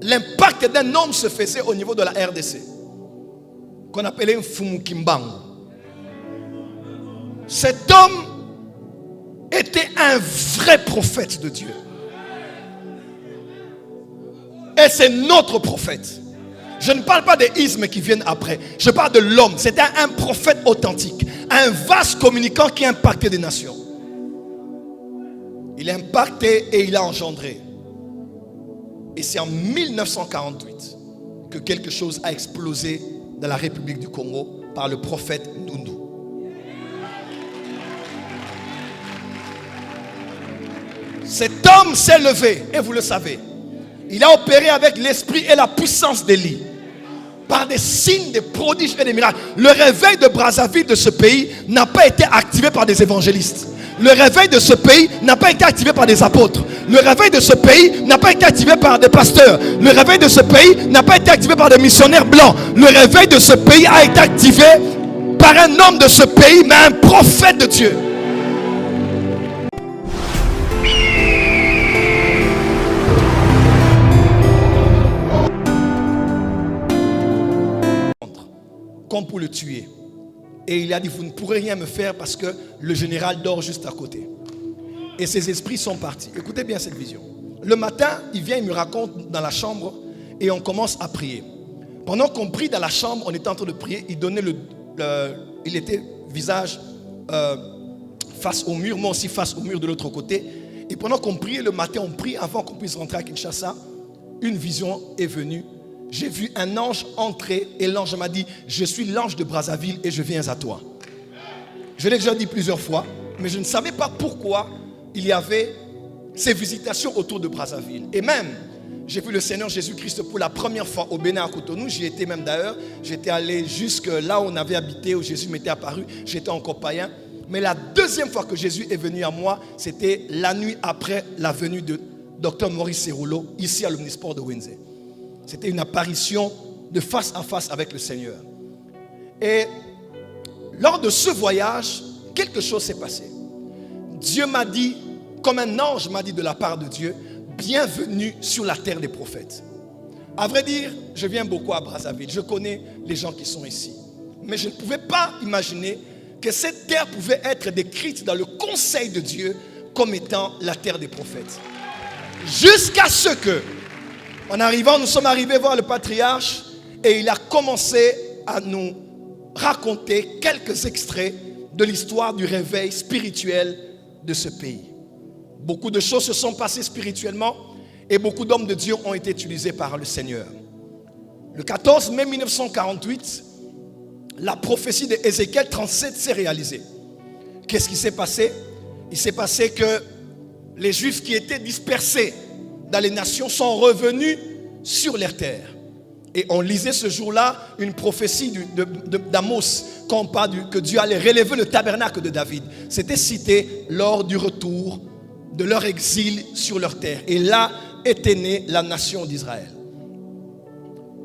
l'impact d'un homme se faisait au niveau de la RDC, qu'on appelait un Fumukimbangu. Cet homme était un vrai prophète de Dieu. Et c'est notre prophète. Je ne parle pas des ismes qui viennent après. Je parle de l'homme. C'était un prophète authentique. Un vaste communicant qui impactait des nations. Il a impacté et il a engendré. Et c'est en 1948 que quelque chose a explosé dans la République du Congo par le prophète Ndundu. Cet homme s'est levé, et vous le savez. Il a opéré avec l'esprit et la puissance d'Élie. Par des signes, des prodiges et des miracles. Le réveil de Brazzaville, de ce pays, n'a pas été activé par des évangélistes. Le réveil de ce pays n'a pas été activé par des apôtres. Le réveil de ce pays n'a pas été activé par des pasteurs. Le réveil de ce pays n'a pas été activé par des missionnaires blancs. Le réveil de ce pays a été activé par un homme de ce pays, mais un prophète de Dieu. Comme pour le tuer. Et il a dit, vous ne pourrez rien me faire parce que le général dort juste à côté. Et ses esprits sont partis. Écoutez bien cette vision. Le matin, il vient, il me raconte dans la chambre et on commence à prier. Pendant qu'on prie dans la chambre, on était en train de prier, il donnait il était visage face au mur, moi aussi face au mur de l'autre côté. Et pendant qu'on priait le matin, on prie avant qu'on puisse rentrer à Kinshasa. Une vision est venue. J'ai vu un ange entrer et l'ange m'a dit, je suis l'ange de Brazzaville et je viens à toi. Je l'ai déjà dit plusieurs fois, mais je ne savais pas pourquoi il y avait ces visitations autour de Brazzaville. Et même, j'ai vu le Seigneur Jésus-Christ pour la première fois au Bénin à Cotonou. J'y étais même d'ailleurs. J'étais allé jusque là où on avait habité, où Jésus m'était apparu. J'étais encore païen. Mais la deuxième fois que Jésus est venu à moi, c'était la nuit après la venue de Dr Maurice Seroulo, ici à l'Omnisport de Windsor. C'était une apparition de face à face avec le Seigneur. Et lors de ce voyage, quelque chose s'est passé. Dieu m'a dit, comme un ange m'a dit de la part de Dieu, bienvenue sur la terre des prophètes. À vrai dire, je viens beaucoup à Brazzaville. Je connais les gens qui sont ici. Mais je ne pouvais pas imaginer que cette terre pouvait être décrite dans le conseil de Dieu comme étant la terre des prophètes. Jusqu'à ce que, en arrivant, nous sommes arrivés voir le patriarche et il a commencé à nous raconter quelques extraits de l'histoire du réveil spirituel de ce pays. Beaucoup de choses se sont passées spirituellement et beaucoup d'hommes de Dieu ont été utilisés par le Seigneur. Le 14 mai 1948, la prophétie d'Ézéchiel 37 s'est réalisée. Qu'est-ce qui s'est passé? Il s'est passé que les Juifs qui étaient dispersés dans les nations sont revenus sur leur terre. Et on lisait ce jour-là une prophétie d'Amos quand on parle que Dieu allait relever le tabernacle de David. C'était cité lors du retour de leur exil sur leur terre. Et là était née la nation d'Israël.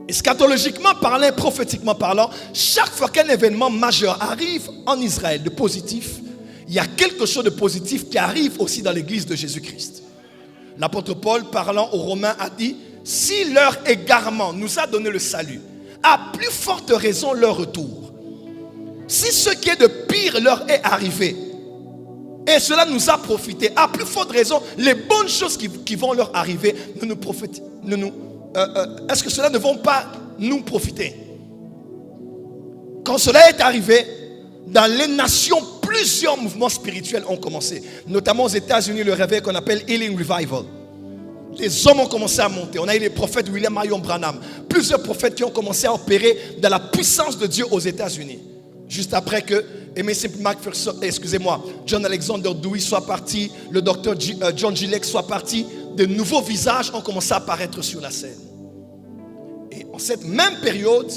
Eschatologiquement parlant, prophétiquement parlant, chaque fois qu'un événement majeur arrive en Israël de positif, il y a quelque chose de positif qui arrive aussi dans l'église de Jésus-Christ. L'apôtre Paul, parlant aux Romains, a dit, si leur égarement nous a donné le salut, à plus forte raison leur retour. Si ce qui est de pire leur est arrivé, et cela nous a profité, à plus forte raison, les bonnes choses qui vont leur arriver, est-ce que cela ne vont pas nous profiter? Quand cela est arrivé, dans les nations, plusieurs mouvements spirituels ont commencé. Notamment aux États-Unis, le réveil qu'on appelle Healing Revival. Les hommes ont commencé à monter. On a eu les prophètes William Marion Branham. Plusieurs prophètes qui ont commencé à opérer dans la puissance de Dieu aux États-Unis. Juste après que Aimé Simple McPherson, John Alexander Dewey soit parti, le docteur John Gillette soit parti, de nouveaux visages ont commencé à apparaître sur la scène. Et en cette même période,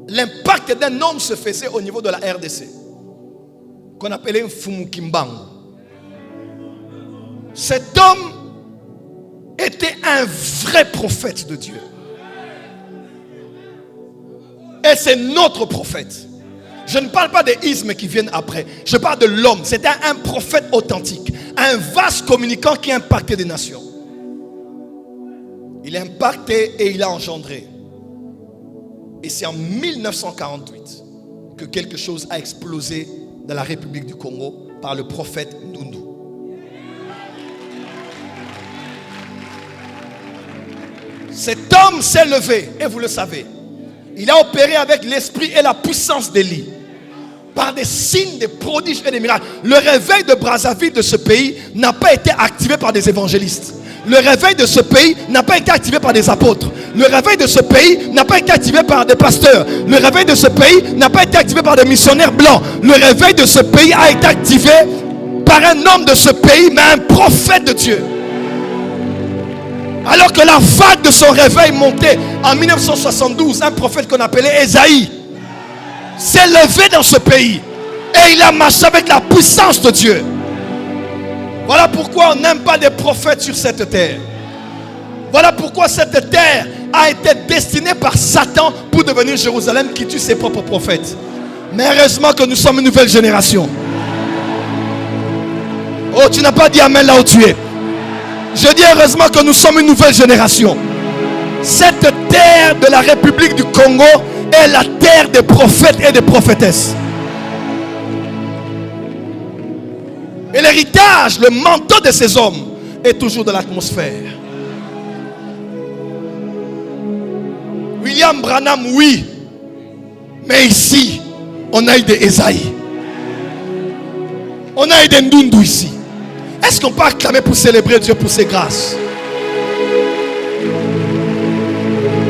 l'impact d'un homme se faisait au niveau de la RDC, qu'on appelait un Fumukimbangu. Cet homme était un vrai prophète de Dieu. Et c'est notre prophète. Je ne parle pas des ismes qui viennent après. Je parle de l'homme. C'était un prophète authentique. Un vaste communicant qui impactait des nations. Il a impacté et il a engendré. Et c'est en 1948 que quelque chose a explosé dans la République du Congo par le prophète Ndundu. Cet homme s'est levé, et vous le savez. Il a opéré avec l'esprit et la puissance d'Élie, par des signes, des prodiges et des miracles. Le réveil de Brazzaville, de ce pays, n'a pas été activé par des évangélistes. Le réveil de ce pays n'a pas été activé par des apôtres. Le réveil de ce pays n'a pas été activé par des pasteurs. Le réveil de ce pays n'a pas été activé par des missionnaires blancs. Le réveil de ce pays a été activé par un homme de ce pays, mais un prophète de Dieu. Alors que la vague de son réveil montait en 1972, un prophète qu'on appelait Esaïe s'est levé dans ce pays et il a marché avec la puissance de Dieu. Voilà pourquoi on n'aime pas des prophètes sur cette terre. Voilà pourquoi cette terre a été destinée par Satan pour devenir Jérusalem qui tue ses propres prophètes. Mais heureusement que nous sommes une nouvelle génération. Oh, tu n'as pas dit amen là où tu es. Je dis heureusement que nous sommes une nouvelle génération. Cette terre de la République du Congo est la terre des prophètes et des prophétesses. Et l'héritage, le manteau de ces hommes est toujours dans l'atmosphère. William Branham, oui. Mais ici, on a eu des Esaïe. On a eu des Ndundu ici. Est-ce qu'on peut acclamer pour célébrer Dieu pour ses grâces?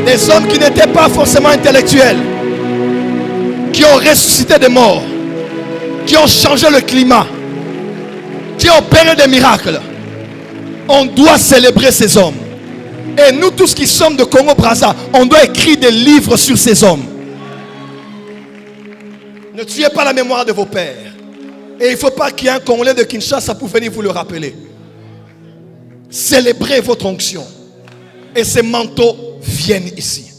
Des hommes qui n'étaient pas forcément intellectuels, qui ont ressuscité des morts, qui ont changé le climat, qui ont opéré des miracles. On doit célébrer ces hommes. Et nous tous qui sommes de Congo-Brazza, on doit écrire des livres sur ces hommes. Ne tuez pas la mémoire de vos pères. Et il ne faut pas qu'il y ait un Congolais de Kinshasa pour venir vous le rappeler. Célébrez votre onction. Et ces manteaux viennent ici.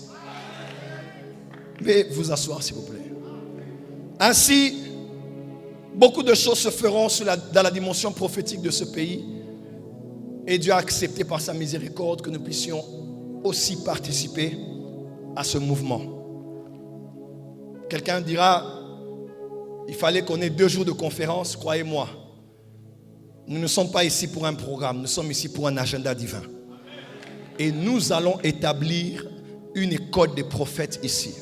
Veuillez vous asseoir s'il vous plaît. Ainsi, beaucoup de choses se feront dans la dimension prophétique de ce pays. Et Dieu a accepté par sa miséricorde que nous puissions aussi participer à ce mouvement. Quelqu'un dira, il fallait qu'on ait 2 jours de conférence. Croyez-moi, nous ne sommes pas ici pour un programme, nous sommes ici pour un agenda divin. Et nous allons établir une école des prophètes ici.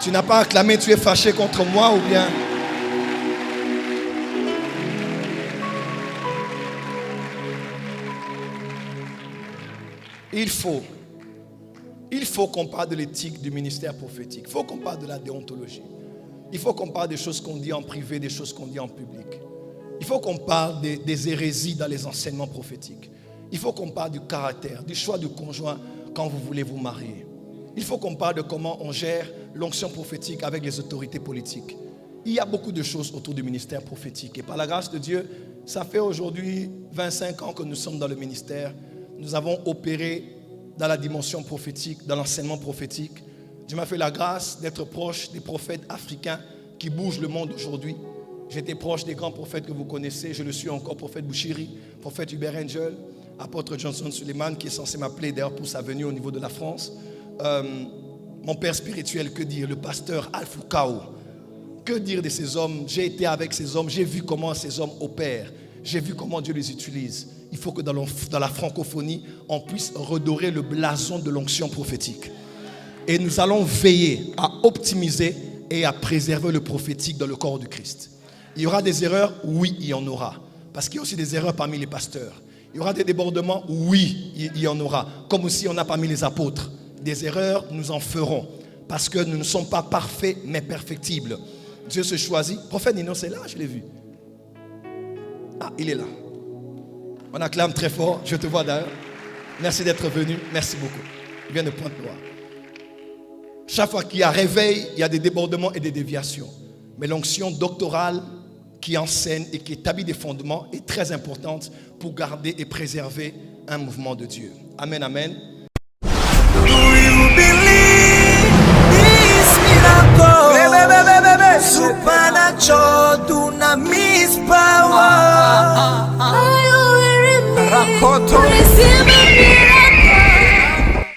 Tu n'as pas acclamé, tu es fâché contre moi ou bien... Il faut qu'on parle de l'éthique du ministère prophétique. Il faut qu'on parle de la déontologie. Il faut qu'on parle des choses qu'on dit en privé, des choses qu'on dit en public. Il faut qu'on parle des hérésies dans les enseignements prophétiques. Il faut qu'on parle du caractère, du choix du conjoint quand vous voulez vous marier. Il faut qu'on parle de comment on gère l'onction prophétique avec les autorités politiques. Il y a beaucoup de choses autour du ministère prophétique. Et par la grâce de Dieu, ça fait aujourd'hui 25 ans que nous sommes dans le ministère. Nous avons opéré dans la dimension prophétique, dans l'enseignement prophétique. Dieu m'a fait la grâce d'être proche des prophètes africains qui bougent le monde aujourd'hui. J'étais proche des grands prophètes que vous connaissez. Je le suis encore, prophète Bouchiri, prophète Hubert Angel, apôtre Johnson Suleiman, qui est censé m'appeler d'ailleurs pour sa venue au niveau de la France. Mon père spirituel, que dire, le pasteur Alpha Kao. Que dire de ces hommes? J'ai été avec ces hommes, j'ai vu comment ces hommes opèrent. J'ai vu comment Dieu les utilise. Il faut que dans la francophonie, on puisse redorer le blason de l'onction prophétique. Et nous allons veiller à optimiser et à préserver le prophétique dans le corps du Christ. Il y aura des erreurs? Oui, il y en aura. Parce qu'il y a aussi des erreurs parmi les pasteurs. Il y aura des débordements? Oui, il y en aura. Comme aussi on a parmi les apôtres. Des erreurs, nous en ferons. Parce que nous ne sommes pas parfaits, mais perfectibles. Dieu se choisit. Prophète Nino, c'est là, je l'ai vu. Ah, il est là. On acclame très fort. Je te vois d'ailleurs. Merci d'être venu. Merci beaucoup. Il vient de Pointe-Noire. Chaque fois qu'il y a réveil, il y a des débordements et des déviations. Mais l'onction doctorale qui enseigne et qui établit des fondements est très importante pour garder et préserver un mouvement de Dieu. Amen, amen. Do you believe this miracle? Supernatural, dunamis power. Koto. Receive a miracle.